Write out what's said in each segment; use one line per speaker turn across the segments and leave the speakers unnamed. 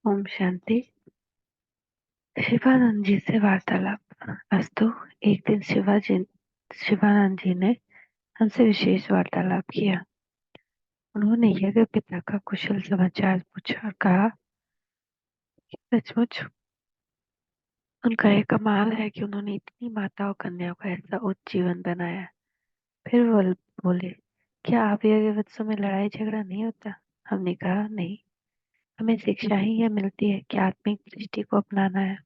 ओम शांति। शिवानंद जी से वार्तालाप। अस्तु। एक दिन शिवानंद जी ने हमसे विशेष वार्तालाप किया। उन्होंने यज्ञ पिता का कुशल समाचार पूछा और कहा कि सचमुच उनका यह कमाल है कि उन्होंने इतनी माताओं कन्याओं का ऐसा उच्च जीवन बनाया। फिर वो बोले, क्या आप यज्ञवत्सों में लड़ाई झगड़ा नहीं होता? हमने कहा, नहीं, हमें शिक्षा ही यह मिलती है कि आत्मिक दृष्टि को अपनाना है,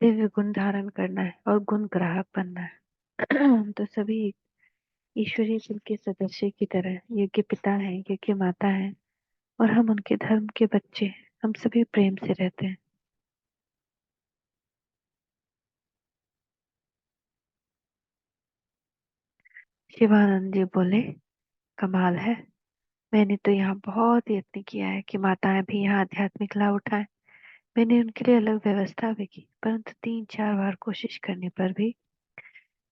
दिव्य गुण धारण करना है और गुण ग्राहक बनना है। तो सभी ईश्वरीय कुल के सदस्य की तरह यज्ञ पिता हैं, यज्ञ माता हैं और हम उनके धर्म के बच्चे हैं। हम सभी प्रेम से रहते हैं। शिवानंद जी बोले, कमाल है। मैंने तो यहाँ बहुत यत्न किया है कि माताएं भी यहाँ आध्यात्मिक लाभ उठाएं। मैंने उनके लिए अलग व्यवस्था भी की, परंतु 3-4 बार कोशिश करने पर भी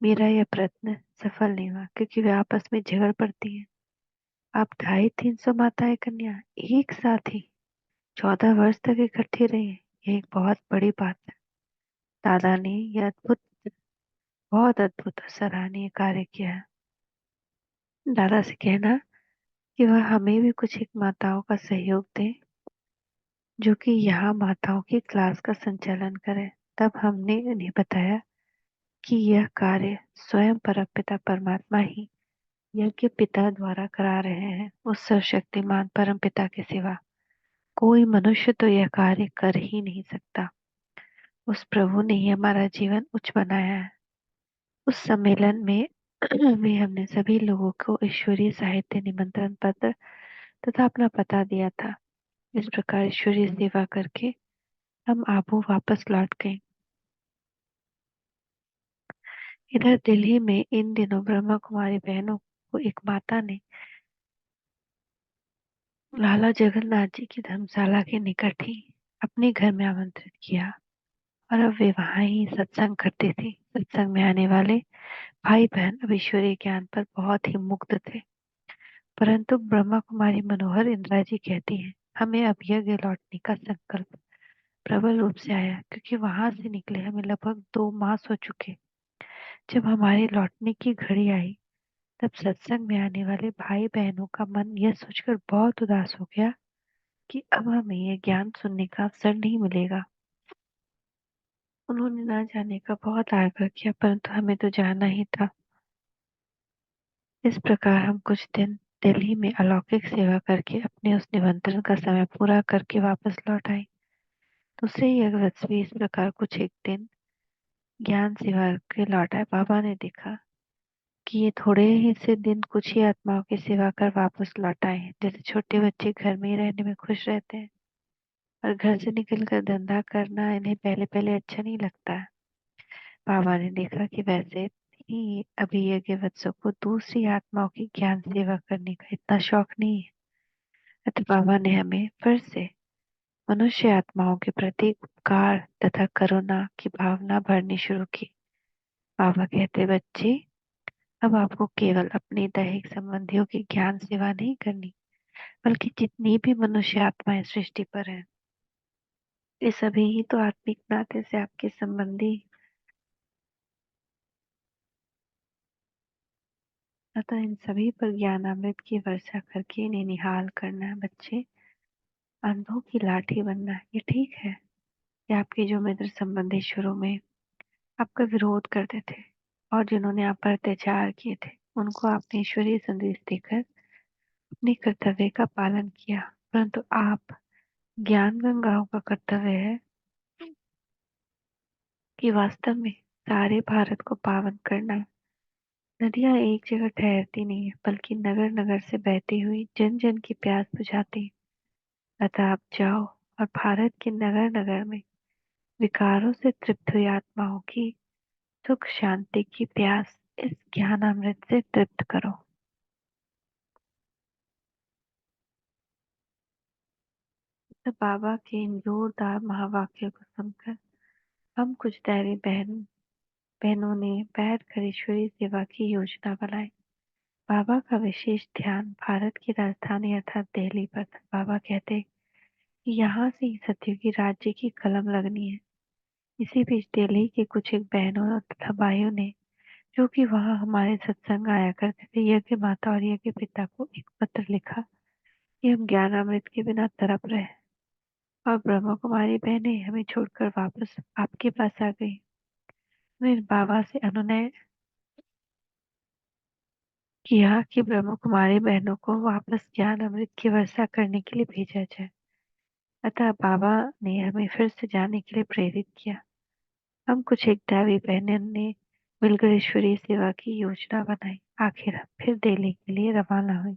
मेरा यह प्रयत्न सफल नहीं हुआ, क्योंकि वे आपस में झगड़ पड़ती हैं। आप 250-300 माताएं कन्या एक साथ ही 14 वर्ष तक इकट्ठी रही हैं। यह एक बहुत बड़ी बात है। दादा ने यह बहुत अद्भुत और सराहनीय कार्य किया है। दादा से कहना कि वह हमें भी कुछ एक माताओं का सहयोग दें, जो कि यहाँ माताओं की क्लास का संचालन करें। तब हमने उन्हें बताया कि यह कार्य स्वयं परमपिता परमात्मा ही यज्ञ पिता द्वारा करा रहे हैं। उस सर्वशक्तिमान परम पिता के सिवा कोई मनुष्य तो यह कार्य कर ही नहीं सकता। उस प्रभु ने ही हमारा जीवन उच्च बनाया है। उस सम्मेलन में भी हमने सभी लोगों को ईश्वरीय साहित्य निमंत्रण पत्र तथा अपना पता दिया था। इस प्रकार ईश्वरीय सेवा करके हम आबू वापस लौट गए। इधर दिल्ली में इन दिनों ब्रह्मा कुमारी बहनों को एक माता ने लाला जगन्नाथ जी की धर्मशाला के निकट ही अपने घर में आमंत्रित किया और अब वे वहां ही सत्संग करते थे। सत्संग में आने वाले भाई बहन अब ईश्वरीय ज्ञान पर बहुत ही मुग्ध थे। परंतु ब्रह्मा कुमारी मनोहर इंदिरा जी कहती हैं, हमें अब यज्ञ लौटने का संकल्प प्रबल रूप से आया, क्योंकि वहां से निकले हमें लगभग 2 मास हो चुके। जब हमारे लौटने की घड़ी आई, तब सत्संग में आने वाले भाई बहनों का मन यह सोचकर बहुत उदास हो गया कि अब हमें यह ज्ञान सुनने का अवसर नहीं मिलेगा। उन्होंने ना जाने का बहुत आग्रह किया, परंतु हमें तो जाना ही था। इस प्रकार हम कुछ दिन दिल्ली में अलौकिक सेवा करके अपने उस निमंत्रण का समय पूरा करके वापस लौट आए। दूसरे यज्ञ भी इस प्रकार कुछ एक दिन ज्ञान सेवा के लौट आए। बाबा ने देखा कि ये थोड़े ही से दिन कुछ ही आत्माओं की सेवा कर वापस लौट आए हैं। जैसे छोटे बच्चे घर में ही रहने में खुश रहते हैं और घर से निकलकर धंधा करना इन्हें पहले पहले अच्छा नहीं लगता है। बाबा ने देखा कि वैसे ही अभी यज्ञ वत्सों को दूसरी आत्माओं की ज्ञान सेवा करने का इतना शौक नहीं है। अतः बाबा ने हमें फिर से मनुष्य आत्माओं के प्रति उपकार तथा करुणा की भावना भरनी शुरू की। बाबा कहते, बच्चे, अब आपको केवल अपने दैहिक संबंधियों की ज्ञान सेवा नहीं करनी, बल्कि जितनी भी मनुष्य आत्माएं सृष्टि पर हैं, ये सभी ही तो आत्मिक नाते से आपके संबंधी। अतः इन सभी पर ज्ञानामृत की वर्षा करके इन्हें निहाल करना है। बच्चे, अंधों की लाठी बनना है, ये ठीक है कि आपके जो मित्र संबंधी शुरू में आपका विरोध करते थे और जिन्होंने आप पर अत्याचार किए थे, उनको आपने ईश्वरीय संदेश देकर अपने कर्तव्य का पालन किया। परंतु आप ज्ञान गंगाओं का कर्तव्य है कि वास्तव में सारे भारत को पावन करना। नदियां एक जगह ठहरती नहीं है, बल्कि नगर नगर से बहती हुई जन जन की प्यास बुझाती। अतः आप जाओ और भारत के नगर नगर में विकारों से तृप्त हुई आत्माओं की सुख शांति की प्यास इस ज्ञानामृत से तृप्त करो। तो बाबा के इन जोरदार महावाक्यों को सुनकर हम कुछ दैवी बहनों ने बैठकर ईश्वरीय सेवा की योजना बनाई। बाबा का विशेष ध्यान भारत की राजधानी अर्थात दिल्ली पर था। बाबा कहते, यहाँ से ही सतयुगी राज्य की कलम लगनी है। इसी बीच दिल्ली के कुछ एक बहनों तथा भाइयों ने, जो कि वहाँ हमारे सत्संग आया करते थे, यज्ञ माता और यज्ञ पिता को एक पत्र लिखा कि हम ज्ञान अमृत के बिना तड़प रहे हैं और ब्रह्मा कुमारी बहनें हमें छोड़कर वापस आपके पास आ गई। मैंने बाबा से अनुनय किया कि ब्रह्मा कुमारी बहनों को वापस ज्ञान अमृत की वर्षा करने के लिए भेजा जाए। अतः बाबा ने हमें फिर से जाने के लिए प्रेरित किया। हम कुछ एक दैवी बहनों ने मिलकर ईश्वरीय सेवा की योजना बनाई। आखिर हम फिर दिल्ली के लिए रवाना हुई।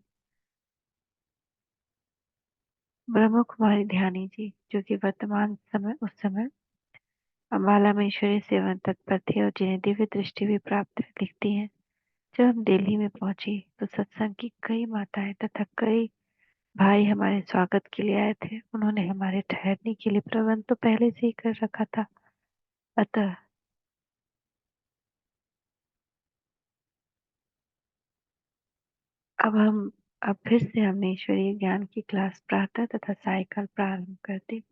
ब्रह्मा कुमारी ध्यानी जी, जो कि वर्तमान समय उस समय अम्बाला में ईश्वरीय सेवा में तत्पर थी और जिन्हें दिव्य दृष्टि भी प्राप्त है, लिखती हैं, जब हम दिल्ली में पहुंची तो सत्संग की कई माताएं तथा कई भाई हमारे स्वागत के लिए आए थे। उन्होंने हमारे ठहरने के लिए प्रबंध तो पहले से ही कर रखा था। अतः अब फिर से हमने ईश्वरीय ज्ञान की क्लास प्रातः तथा सायकाल प्रारंभ कर दी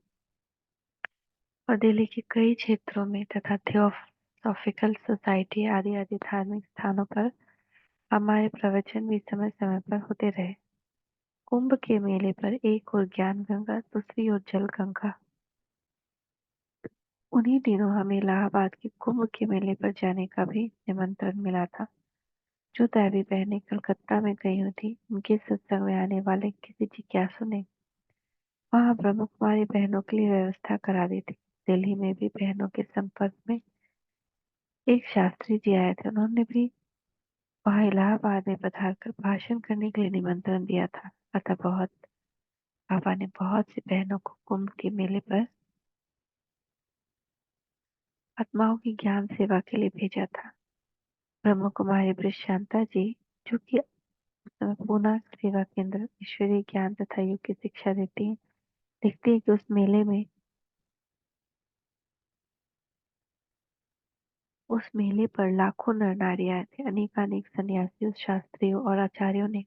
और दिल्ली के कई क्षेत्रों में तथा थियोसॉफिकल सोसाइटी आदि आदि धार्मिक स्थानों पर हमारे प्रवचन भी समय समय पर होते रहे। कुंभ के मेले पर एक और ज्ञान गंगा, दूसरी ओर जल गंगा। उन्हीं दिनों हमें इलाहाबाद के कुंभ के मेले पर जाने का भी निमंत्रण मिला था। जो दैवी बहनें कलकत्ता में गई हुई थी, उनके सत्संग में आने वाले किसी जिज्ञासु ने वहां ब्रह्म कुमारी बहनों के लिए व्यवस्था करा दी थी। दिल्ली में भी बहनों के संपर्क में एक शास्त्री जी आए थे। उन्होंने भी वहां इलाहाबाद में पधार कर भाषण करने के लिए निमंत्रण दिया था। अतः पापा ने बहुत सी बहनों को कुंभ के मेले पर आत्माओं की ज्ञान सेवा के लिए भेजा था। ब्रह्म कुमारी ब्रिशांता जी, जो कि पूना सेवा केंद्र ईश्वरीय ज्ञान तथा योग की शिक्षा देती है, लिखती है कि उस मेले पर लाखों नर नारी आए थे। अनेकानेक सन्यासियों, शास्त्रियों और आचार्यों ने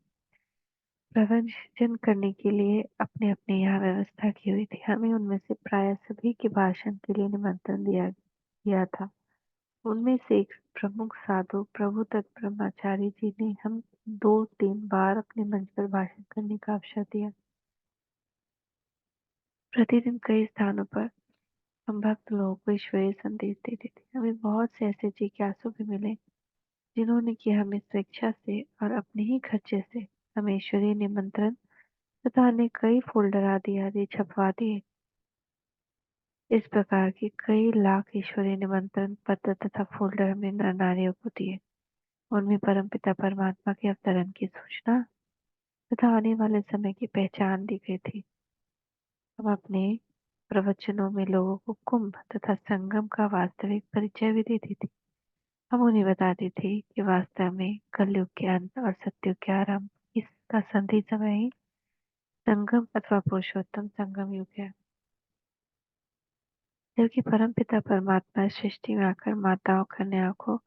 प्रवचन करने के लिए अपने अपने यहाँ व्यवस्था की हुई थी। हमें उनमें से प्राय सभी के भाषण के लिए निमंत्रण दिया गया था। उनमें से एक प्रमुख साधु प्रभुदत्त ब्रह्मचारी जी ने हम 2-3 बार अपने मंच पर भाषण करने का अवसर दिया। प्रतिदिन कई स्थानों पर हम भक्त लोगों को ईश्वरीय संदेश देते थे। हमें बहुत से ऐसे जिज्ञासु भी मिले जिन्होंने कि हमें स्वेच्छा से और अपने ही खर्चे से हमें ईश्वरीय निमंत्रण तथा अन्य कई फोल्डर आदि आदि छपवा दिए। इस प्रकार के कई लाख ईश्वरीय निमंत्रण पत्र तथा फोल्डर हमने नर नारियों को दिए। उनमें परमपिता परमात्मा के अवतरण की सूचना तथा आने वाले समय की पहचान दी गई थी। हम अपने प्रवचनों में लोगों को कुंभ तथा संगम का वास्तविक परिचय भी देती थी। हम उन्हें बताते थे कि वास्तव में कलयुग के अंत और सतयुग के आरंभ, इसका संधि समय ही संगम अथवा पुरुषोत्तम संगम युग है। जबकि परमपिता परमात्मा इस सृष्टि में आकर माताओं कन्याओं को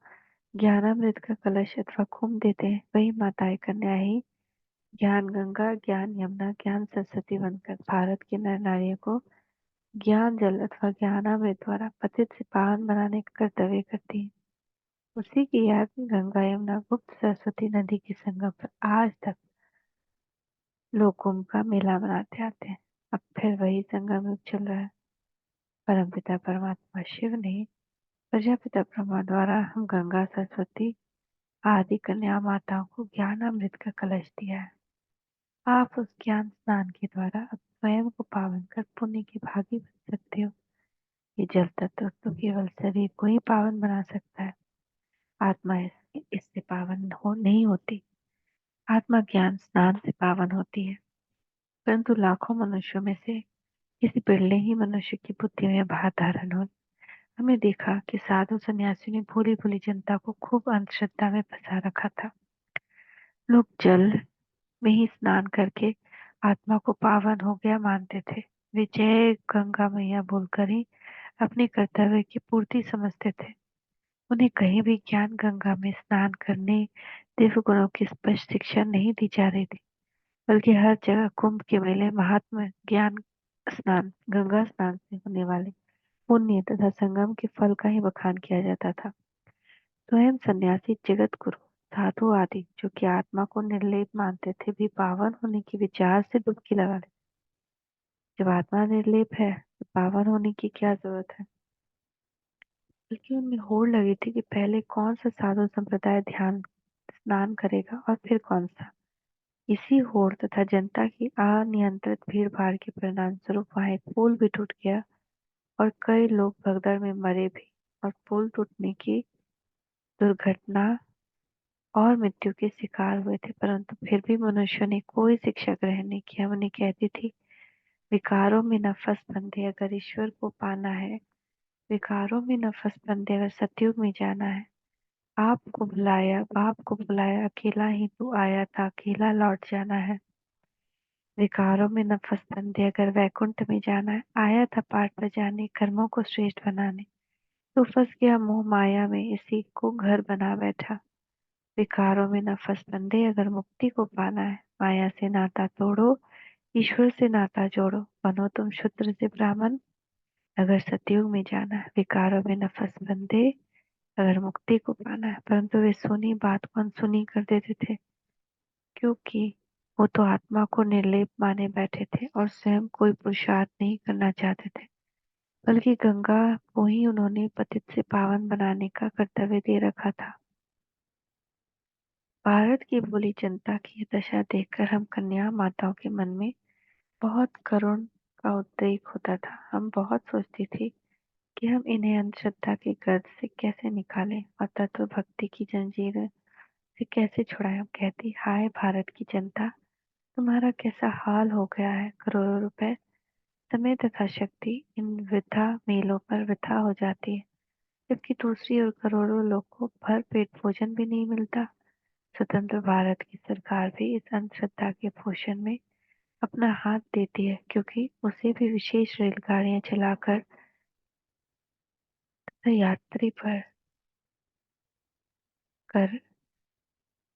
ज्ञानामृत का कलश अथवा कुंभ देते हैं, वही माताएं कन्या ही ज्ञान गंगा, ज्ञान यमुना, ज्ञान सरस्वती बनकर भारत के नर नारियों को ज्ञान जल अथवा ज्ञानामृत द्वारा पतित से पावन बनाने का कर्तव्य करती है। उसी की याद में गंगा यमुना गुप्त सरस्वती नदी के संगम पर आज तक लोग कुंभ का मेला मनाते आते हैं। अब फिर वही संगम युग चल रहा है। परमपिता परमात्मा शिव ने प्रजापिता ब्रह्मा द्वारा हम गंगा, सरस्वती आदि कन्या माताओं को ज्ञानामृत का कलश दिया है। आप उस ज्ञान स्नान के द्वारा अब स्वयं को पावन कर पुण्य के भागी बन सकते हो। ये जल तत्व तो केवल शरीर को ही पावन बना सकता है। आत्मा इससे पावन नहीं होती। आत्मा ज्ञान स्नान से पावन होती है। परंतु लाखों मनुष्यों में से किसी बिरले ही मनुष्य की बुद्धि में भाव धारण हो। हमने देखा कि साधु सन्यासी ने भोली भोली जनता को खूब अंधश्रद्धा में फंसा रखा था। लोग जल में ही स्नान करके आत्मा को पावन हो गया मानते थे। वे जय गंगा मैया बोलकर ही अपने कर्तव्य की पूर्ति समझते थे। उन्हें कहीं भी ज्ञान गंगा में स्नान करने, दिव्य गुणों की स्पष्ट शिक्षा नहीं दी जा रही थी, बल्कि हर जगह कुंभ के मेले महात्मा ज्ञान स्नान, गंगा स्नान से होने वाले पुण्य तथा संगम के फल का ही बखान किया जाता था। स्वयं सन्यासी, जगत गुरु, साधु आदि जो कि आत्मा को निर्लेप मानते थे भी पावन होने के विचार से डुबकी लगा लेते। जब आत्मा निर्लेप है तो पावन होने की क्या जरूरत है। बल्कि उनमें होड़ लगी थी कि पहले कौन सा साधु संप्रदाय ध्यान स्नान करेगा और फिर कौन सा। इसी होड़ तथा जनता की अनियंत्रित भीड़ भाड़ के परिणाम स्वरूप वहां एक पुल भी टूट गया और कई लोग भगदड़ में मरे भी, और पुल टूटने की दुर्घटना और मृत्यु के शिकार हुए थे। परंतु फिर भी मनुष्यों ने कोई शिक्षा ग्रहण नहीं किया। उन्हें कहती थी, विकारों में न फंस बंदे, अगर ईश्वर को पाना है। विकारों में न फंस बंदे, अगर सतयुग में जाना है। आपको बुलाया, बाप को बुलाया, अकेला ही तू आया था, अकेला लौट जाना है। विकारों में न फंस बंदे, अगर वैकुंठ में जाना है। आया था पाठ बजाने, कर्मों को श्रेष्ठ बनाने। तू फंस गया मोह माया में, इसी को घर बना बैठा। विकारों में न फंस बंदे, अगर मुक्ति को पाना है। माया से नाता तोड़ो, ईश्वर से नाता जोड़ो, बनो तुम शूद्र से ब्राह्मण, अगर सतयुग में जाना है। विकारों में न फंस बंदे, अगर मुक्ति को पाना है। परंतु वे सुनी बात को अनसुनी कर देते थे, क्योंकि वो तो आत्मा को निर्लेप माने बैठे थे और स्वयं कोई पुरुषार्थ नहीं करना चाहते थे, बल्कि गंगा को ही उन्होंने पतित से पावन बनाने का कर्तव्य दे रखा था। भारत की भोली जनता की ये दशा देखकर हम कन्या माताओं के मन में बहुत करुण का उद्रेक होता था। हम बहुत सोचती थी कि हम इन्हें अंधश्रद्धा के गर्त से कैसे निकालें और तत्व भक्ति की जंजीर से कैसे छुड़ाएं। हम कहती, हाय भारत की जनता, तुम्हारा कैसा हाल हो गया है। करोड़ों रुपए, समय तथा शक्ति इन वृथा मेलों पर वृथा हो जाती है, जबकि दूसरी ओर करोड़ों लोग को भर पेट भोजन भी नहीं मिलता। स्वतंत्र भारत की सरकार भी इस अंधश्रद्धा के पोषण में अपना हाथ देती है, क्योंकि उसे भी विशेष रेलगाड़ियां चलाकर तथा यात्री पर कर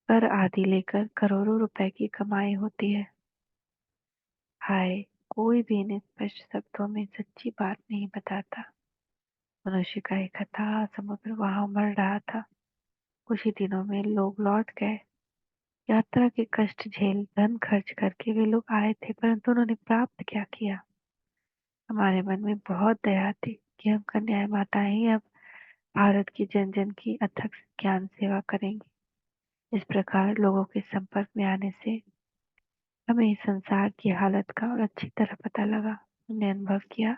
कर आदि लेकर करोड़ों रुपए की कमाई होती है। हाय, कोई भी इन स्पष्ट शब्दों में सच्ची बात नहीं बताता। मनुष्य का एक अथाह समुद्र वहां उमड़ रहा था। कुछ ही दिनों में लोग लौट गए। यात्रा के कष्ट झेल धन खर्च करके वे लोग आए थे, परंतु उन्होंने प्राप्त क्या किया। हमारे मन में बहुत दया थी कि हम कन्या माता ही अब भारत की जन जन की अथक ज्ञान सेवा करेंगी। इस प्रकार लोगों के संपर्क में आने से हमें इस संसार की हालत का और अच्छी तरह पता लगा। हमने अनुभव किया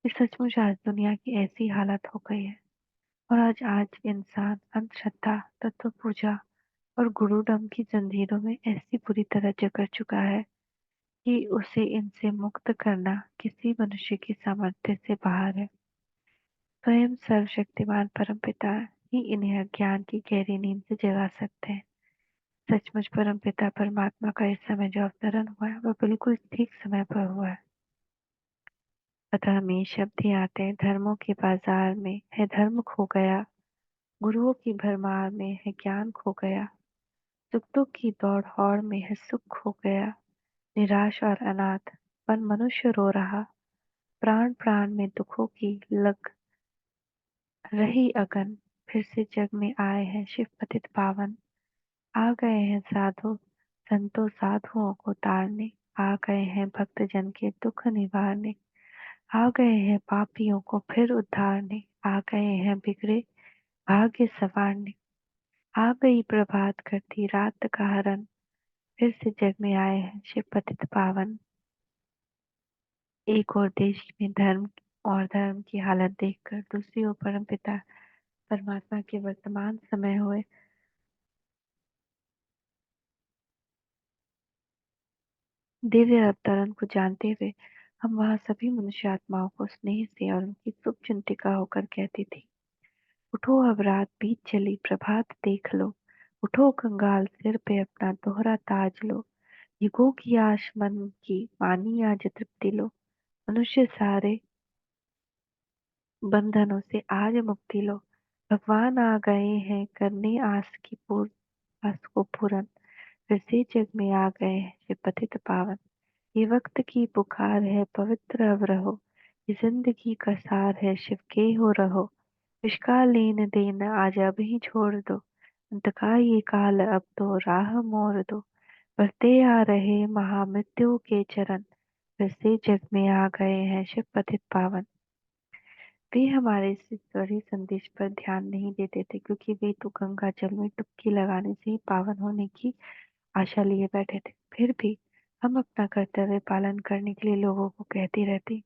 कि सचमुच आज दुनिया की ऐसी हालत हो गई है, और आज इंसान अंधश्रद्धा, तत्व पूजा और गुरुडम की जंजीरों में ऐसी बुरी तरह जकड़ चुका है कि उसे इनसे मुक्त करना किसी मनुष्य की सामर्थ्य से बाहर है। स्वयं सर्वशक्तिमान परमपिता ही इन्हें अज्ञान की गहरी नींद से जगा सकते हैं। सचमुच परमपिता परमात्मा का इस समय जो अवतरण हुआ है वह बिल्कुल ठीक समय पर हुआ है। अतः में शब्द ही आते हैं, धर्मों के बाजार में है धर्म खो गया, गुरुओं की भरमार में है ज्ञान खो गया, सुख दुख की दौड़ हौड़ में है सुख खो गया, निराश और अनाथ बन मनुष्य रो रहा, प्राण प्राण में दुखों की लग रही अगन, फिर से जग में आए हैं शिव पतित पावन। आ गए हैं साधु संतों साधुओं को तारने, आ गए हैं भक्त जन के दुख निवारने, आ गए हैं पापियों को फिर उद्धारने, आ गए हैं बिगड़े भाग्य संवारने। आ गई प्रभात करती रात का हरण, फिर से जग में आए हैं शिव पतित पावन। एक और देश में धर्म की हालत देखकर दूसरी ओर परमपिता परमात्मा के वर्तमान समय हुए दिव्य अवतरण को जानते हुए हम वहाँ सभी मनुष्य आत्माओं को स्नेह से और उनकी शुभ चिंतिका होकर कहती थी, उठो अब रात बीत चली प्रभात देख लो, उठो कंगाल सिर पे अपना दोहरा ताज लो, युगों की आश मन की मानी आज तृप्ति लो, मनुष्य सारे बंधनों से आज मुक्ति लो, भगवान आ गए हैं करने आस को पूरन, फिर से जग में आ गए हैं शिव पतित पावन। ये वक्त की पुकार है पवित्र अब रहो, ये जिंदगी का सार है शिव के हो रहो। विष का लेन देन आज अब ही छोड़ दो, अंत का ये काल अब तो राह मोड़ दो। बढ़ते आ रहे महामृत्यु के चरण, फिर से जग में आ गए हैं शिव पतित पावन। वे हमारे इस ईश्वरीय संदेश पर ध्यान नहीं देते थे, क्योंकि वे तो गंगा जल में डुबकी लगाने से ही पावन होने की आशा लिए बैठे थे। फिर भी हम अपना कर्तव्य पालन करने के लिए लोगों को कहती रहती,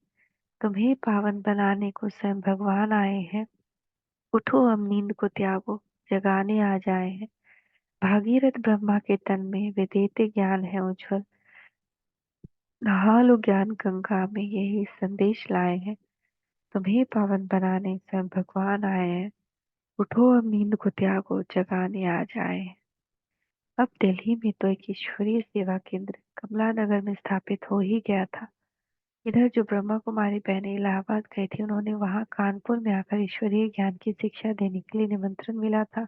तुम्हें पावन बनाने को स्वयं भगवान आए हैं। उठो अब नींद को त्यागो, जगाने आ जाए हैं। भागीरथ ब्रह्मा के तन में वे देते ज्ञान है उज्ज्वल। नहा लो ज्ञान गंगा में, यही संदेश लाए हैं। तुम्हें पावन बनाने स्वयं भगवान आए हैं। उठो अब नींद को त्यागो, जगाने आ जाए हैं। अब दिल्ली में तो एक ईश्वरीय सेवा केंद्र कमला नगर में स्थापित हो ही गया था। इधर जो ब्रह्मा कुमारी बहनें इलाहाबाद गई थी, उन्होंने वहां कानपुर में आकर ईश्वरीय ज्ञान की शिक्षा देने के लिए निमंत्रण मिला था।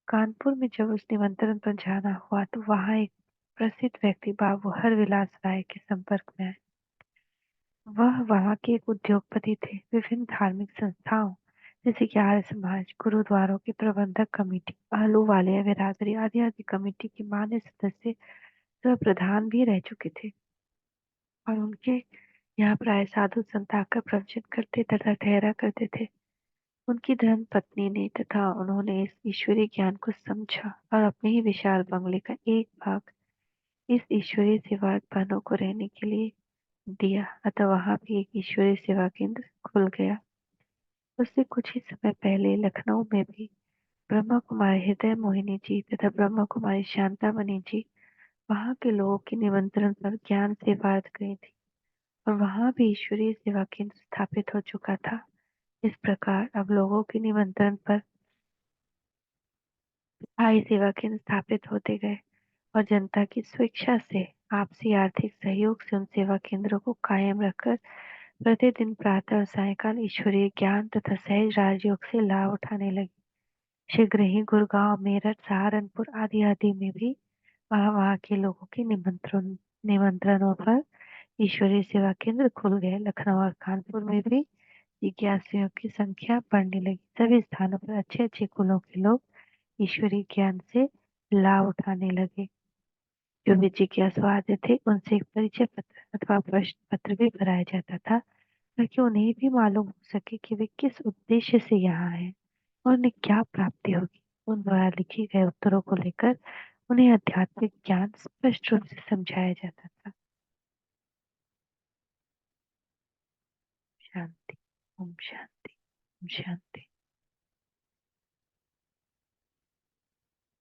कानपुर में जब उस निमंत्रण पर जाना हुआ तो वहां एक प्रसिद्ध व्यक्ति बाबू हरविलास राय के संपर्क में आए। वह वहां के एक उद्योगपति थे। विभिन्न धार्मिक संस्थाओं जैसे कि आर्य समाज, गुरुद्वारों की प्रबंधक कमेटी, आहलूवालिया बिरादरी आदि आदि कमेटी के मान्य सदस्य सह प्रधान भी रह चुके थे। और उनके यहाँ प्राय साधु संत आकर प्रवचन करते तथा ठहरा करते थे। उनकी धर्म पत्नी ने तथा उन्होंने इस ईश्वरीय ज्ञान को समझा और अपने ही विशाल बंगले का एक भाग इस ईश्वरीय सेवा बहनों को रहने के लिए दिया। अतः वहां भी एक ईश्वरीय सेवा केंद्र खुल गया। उससे कुछ ही समय पहले लखनऊ में भी ब्रह्मा कुमारी हृदय मोहिनी जी तथा ब्रह्मा कुमारी शांतामणि जी वहां के लोगों के निमंत्रण पर ज्ञान सेवार्थ गई थी, और वहां भी ईश्वरीय सेवा केंद्र स्थापित हो चुका था। इस प्रकार अब लोगों के निमंत्रण पर स्थायी सेवा केंद्र स्थापित होते गए, और जनता की स्वेच्छा से आपसी आर्थिक सहयोग से उन सेवा केंद्रों को कायम रखकर प्रतिदिन प्रातः और सायंकाल ईश्वरीय ज्ञान तथा सहज राजयोग से लाभ उठाने लगी। शीघ्र ही गुड़गांव, मेरठ, सहारनपुर आदि आदि में भी वहाँ के लोगों के निमंत्रणों पर ईश्वरीय सेवा केंद्र खुल गए। लखनऊ और कानपुर में भी जिज्ञासुओं की संख्या बढ़ने लगी। सभी स्थानों पर अच्छे अच्छे कुलों के लोग ईश्वरीय ज्ञान से लाभ उठाने लगे। जो भी जिज्ञासु आते थे, उनसे एक परिचय पत्र अथवा प्रश्न पत्र भी भराया जाता था, ताकि उन्हें भी मालूम हो सके कि वे किस उद्देश्य से यहाँ हैं और उन्हें क्या प्राप्ति होगी। उन द्वारा लिखे गए उत्तरों को लेकर उन्हें आध्यात्मिक ज्ञान स्पष्ट रूप से समझाया जाता था। शांति। ओम शांति। ओम शांति।